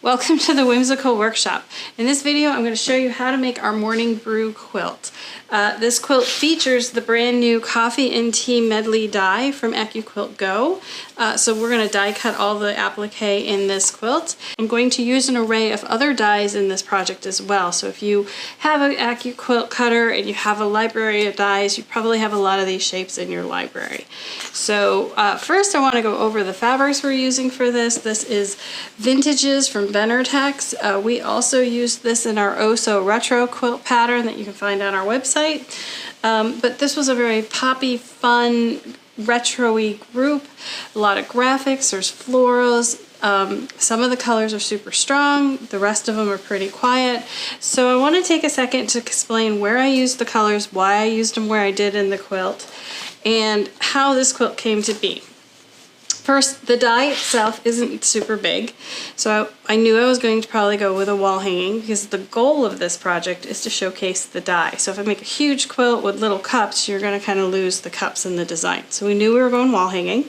Welcome to the Whimsical Workshop. In this video I'm going to show you how to make our Morning Brew quilt. This quilt features the brand new Coffee and Tea Medley die from AccuQuilt Go. So we're going to die cut all the applique in this quilt. I'm going to use an array of other dies in this project as well. So if you have an AccuQuilt cutter and you have a library of dies, you probably have a lot of these shapes in your library. So first I want to go over the fabrics we're using for this. This is Vintages from Benartex. We also used this in our Oh So Retro quilt pattern that you can find on our website. But this was a very poppy, fun, retro-y group. A lot of graphics, there's florals. Some of the colors are super strong, the rest of them are pretty quiet. So I want to take a second to explain where I used the colors, why I used them where I did in the quilt, and how this quilt came to be. First, the die itself isn't super big, so I knew I was going to probably go with a wall hanging because the goal of this project is to showcase the die. So if I make a huge quilt with little cups, you're going to kind of lose the cups in the design. So we knew we were going wall hanging.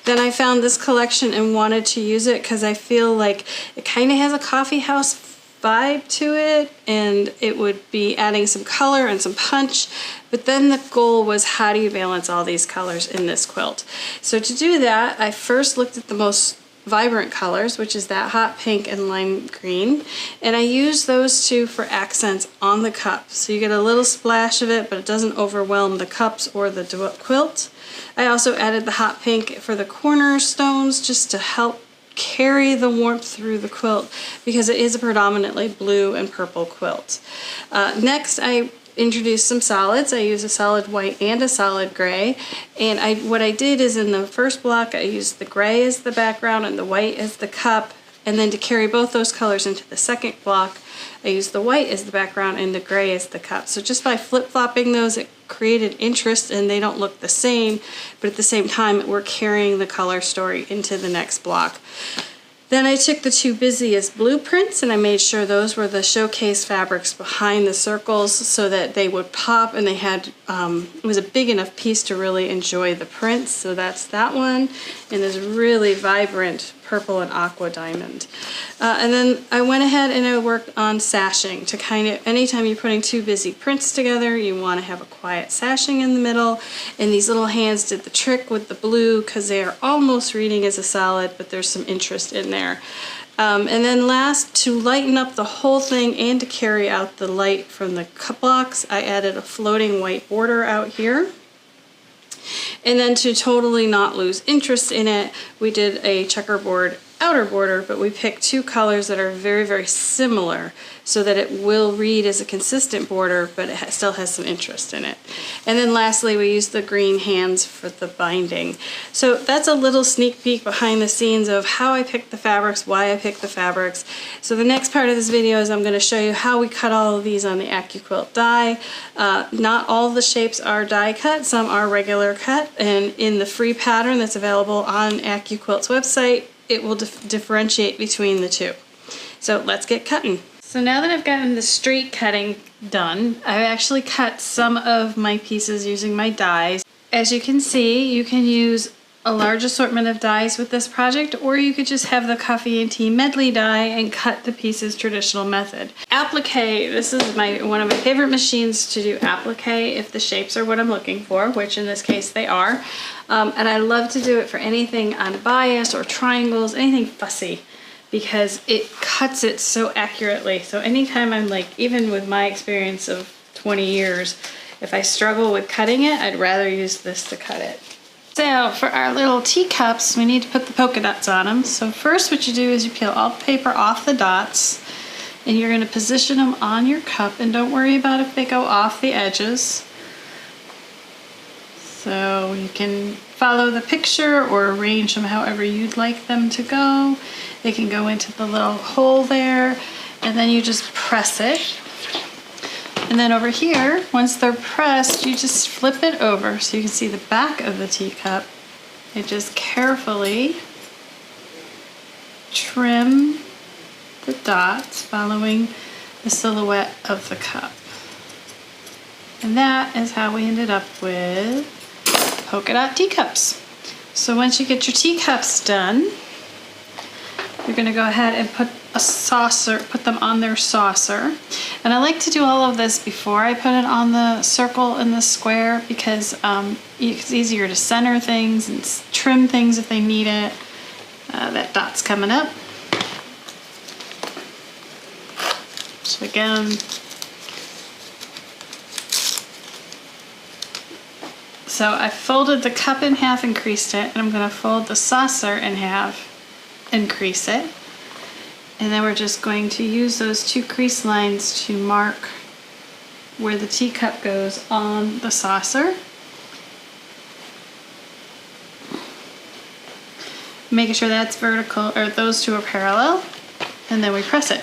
Then I found this collection and wanted to use it because I feel like it kind of has a coffee house vibe to it, and it would be adding some color and some punch. But then the goal was, how do you balance all these colors in this quilt? So to do that, I first looked at the most vibrant colors, which is that hot pink and lime green, and I used those two for accents on the cup. So you get a little splash of it, but it doesn't overwhelm the cups or the quilt. I also added the hot pink for the cornerstones just to help carry the warmth through the quilt because it is a predominantly blue and purple quilt. Next, I introduced some solids. I used a solid white and a solid gray, and what I did is in the first block I used the gray as the background and the white as the cup, and then to carry both those colors into the second block I used the white as the background and the gray as the cup. So just by flip-flopping those, it created interest and they don't look the same, but at the same time we're carrying the color story into the next block. Then I took the two busiest blueprints and I made sure those were the showcase fabrics behind the circles so that they would pop, and they had, it was a big enough piece to really enjoy the prints. So that's that one, and this really vibrant purple and aqua diamond. And then I went ahead and I worked on sashing to kind of, anytime you're putting two busy prints together, you want to have a quiet sashing in the middle, and these little hands did the trick with the blue because they are almost reading as a solid, but there's some interest in there. And then last, to lighten up the whole thing and to carry out the light from the blocks, I added a floating white border out here. And then to totally not lose interest in it, we did a checkerboard outer border, but we picked two colors that are very, very similar so that it will read as a consistent border, but it still has some interest in it. And then lastly, we used the green hands for the binding. So that's a little sneak peek behind the scenes of how I picked the fabrics, why I picked the fabrics. So the next part of this video is I'm going to show you how we cut all of these on the AccuQuilt die. Not all the shapes are die cut, some are regular cut, and in the free pattern that's available on AccuQuilt's website, it will differentiate between the two. So let's get cutting. So now that I've gotten the straight cutting done, I've actually cut some of my pieces using my dies. As you can see, you can use a large assortment of dies with this project, or you could just have the Coffee and Tea Medley die and cut the pieces traditional method. Applique, this is one of my favorite machines to do applique if the shapes are what I'm looking for, which in this case they are. And I love to do it for anything on bias or triangles, anything fussy, because it cuts it so accurately. So anytime I'm like, even with my experience of 20 years, if I struggle with cutting it, I'd rather use this to cut it. So for our little teacups, we need to put the polka dots on them. So first what you do is you peel all the paper off the dots, and you're going to position them on your cup, and don't worry about if they go off the edges. So you can follow the picture or arrange them however you'd like them to go. They can go into the little hole there, and then you just press it. And then over here, once they're pressed, you just flip it over so you can see the back of the teacup. And just carefully trim the dots following the silhouette of the cup. And that is how we ended up with polka dot teacups. So once you get your teacups done, you're going to go ahead and put a saucer, put them on their saucer. And I like to do all of this before I put it on the circle and the square because it's easier to center things and trim things if they need it. That dot's coming up. So again, so I folded the cup in half and creased it, and I'm going to fold the saucer in half and crease it. And then we're just going to use those two crease lines to mark where the teacup goes on the saucer. Making sure that's vertical, or those two are parallel, and then we press it.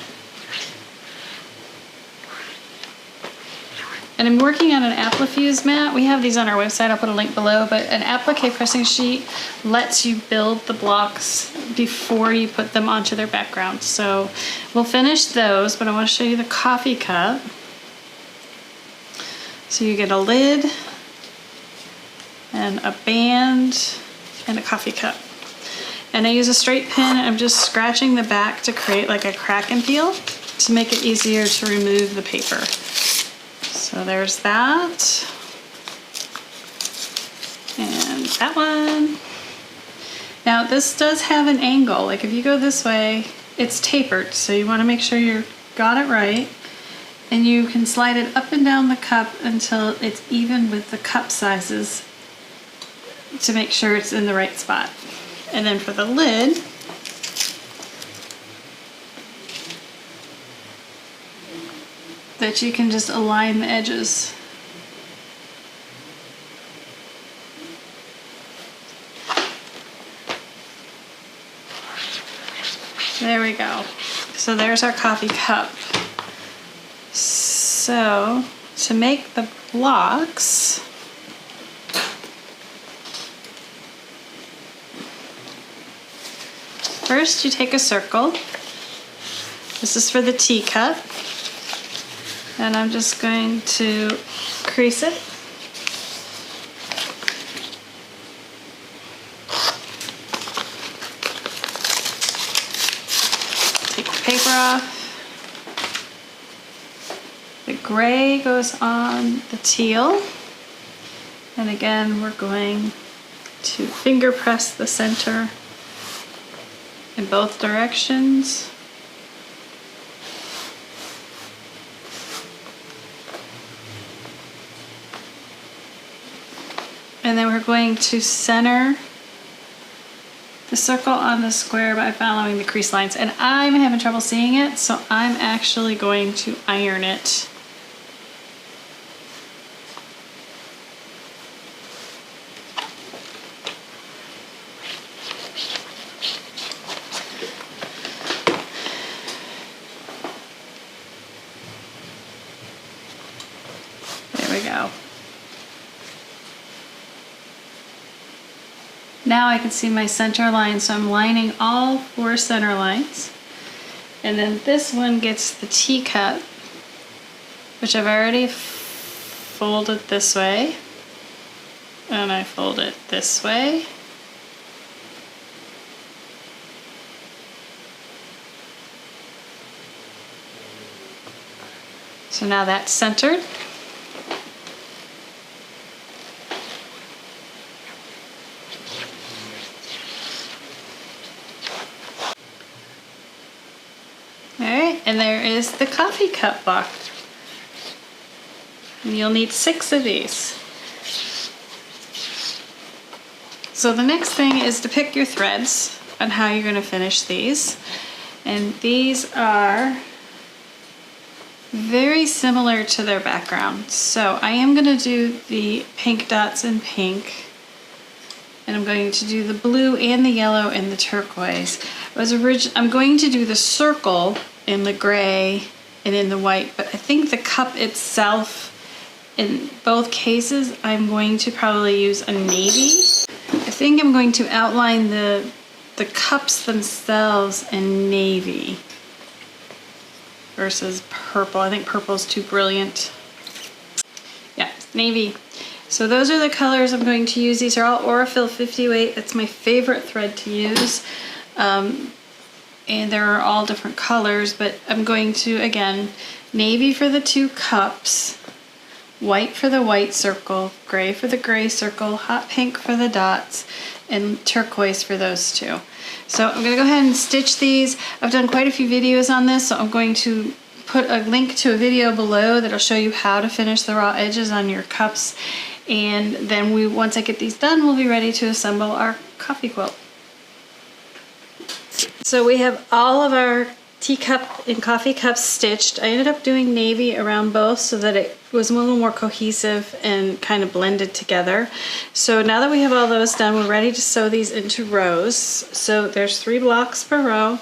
And I'm working on an Appi-Fuse mat. We have these on our website, I'll put a link below, but an applique pressing sheet lets you build the blocks before you put them onto their background. So we'll finish those, but I want to show you the coffee cup. So you get a lid and a band and a coffee cup. And I use a straight pin. I'm just scratching the back to create like a crack and peel to make it easier to remove the paper. So there's that. And that one. Now this does have an angle. Like if you go this way, it's tapered. So you want to make sure you got it right. And you can slide it up and down the cup until it's even with the cup sizes to make sure it's in the right spot. And then for the lid, that you can just align the edges. There we go. So there's our coffee cup. So to make the blocks, first you take a circle. This is for the teacup. And I'm just going to crease it. Take the paper off. The gray goes on the teal. And again, we're going to finger press the center in both directions. And then we're going to center the circle on the square by following the crease lines. And I'm having trouble seeing it, so I'm actually going to iron it. There we go. Now I can see my center line, so I'm lining all 4 center lines. And then this one gets the teacup, which I've already folded this way. And I fold it this way. So now that's centered. And there is the coffee cup block. And you'll need 6 of these. So the next thing is to pick your threads on how you're going to finish these. And these are very similar to their background. So I am going to do the pink dots in pink. And I'm going to do the blue and the yellow and the turquoise. I'm going to do the circle in the gray and in the white, but I think the cup itself, in both cases, I'm going to probably use a navy. I think I'm going to outline the cups themselves in navy versus purple. I think purple is too brilliant. Yeah, navy. So those are the colors I'm going to use. These are all Aurifil 50 weight. It's my favorite thread to use. and there are all different colors, but I'm going to, again, navy for the 2 cups, white for the white circle, gray for the gray circle, hot pink for the dots, and turquoise for those 2. So I'm going to go ahead and stitch these. I've done quite a few videos on this, so I'm going to put a link to a video below that'll show you how to finish the raw edges on your cups, and then once I get these done, we'll be ready to assemble our coffee quilt. So we have all of our teacup and coffee cups stitched. I ended up doing navy around both so that it was a little more cohesive and kind of blended together. So now that we have all those done, we're ready to sew these into rows. So there's 3 blocks per row.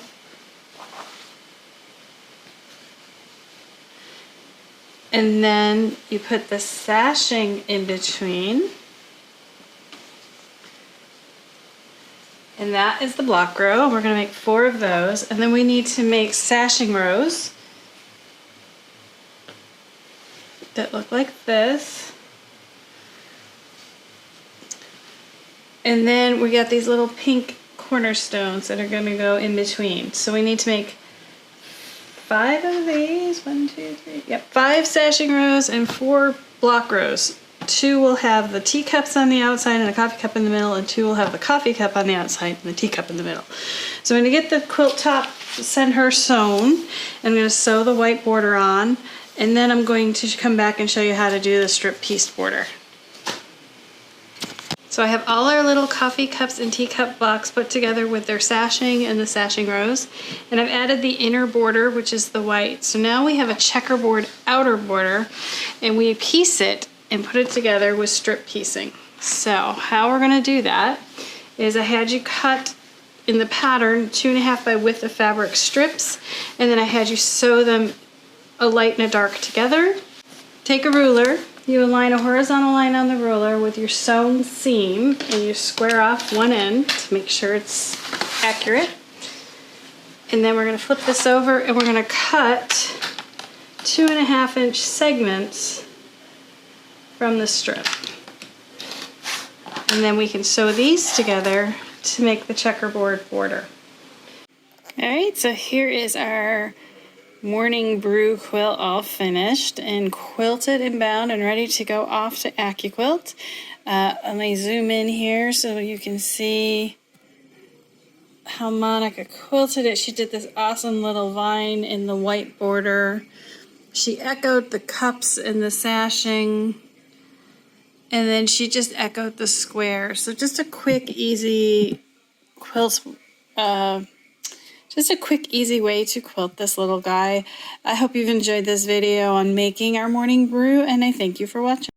And then you put the sashing in between. And that is the block row. We're going to make 4 of those. And then we need to make sashing rows that look like this. And then we got these little pink cornerstones that are going to go in between. So we need to make 5 of these. 1, 2, 3. Yep, 5 sashing rows and 4 block rows. 2 will have the teacups on the outside and a coffee cup in the middle, and 2 will have the coffee cup on the outside and the teacup in the middle. So I'm going to get the quilt top center sewn, and I'm going to sew the white border on, and then I'm going to come back and show you how to do the strip piece border. So I have all our little coffee cups and teacup blocks put together with their sashing and the sashing rows, and I've added the inner border, which is the white. So now we have a checkerboard outer border, and we piece it and put it together with strip piecing. So how we're going to do that is I had you cut in the pattern 2.5 by width of fabric strips, and then I had you sew them a light and a dark together. Take a ruler, you align a horizontal line on the ruler with your sewn seam, and you square off one end to make sure it's accurate. And then we're going to flip this over, and we're going to cut 2.5-inch segments from the strip. And then we can sew these together to make the checkerboard border. Alright, so here is our Morning Brew quilt all finished and quilted and bound and ready to go off to AccuQuilt. Let me zoom in here so you can see how Monica quilted it. She did this awesome little vine in the white border. She echoed the cups and the sashing, and then she just echoed the square. So just a quick, easy quilt, just a quick, easy way to quilt this little guy. I hope you've enjoyed this video on making our morning brew, and I thank you for watching.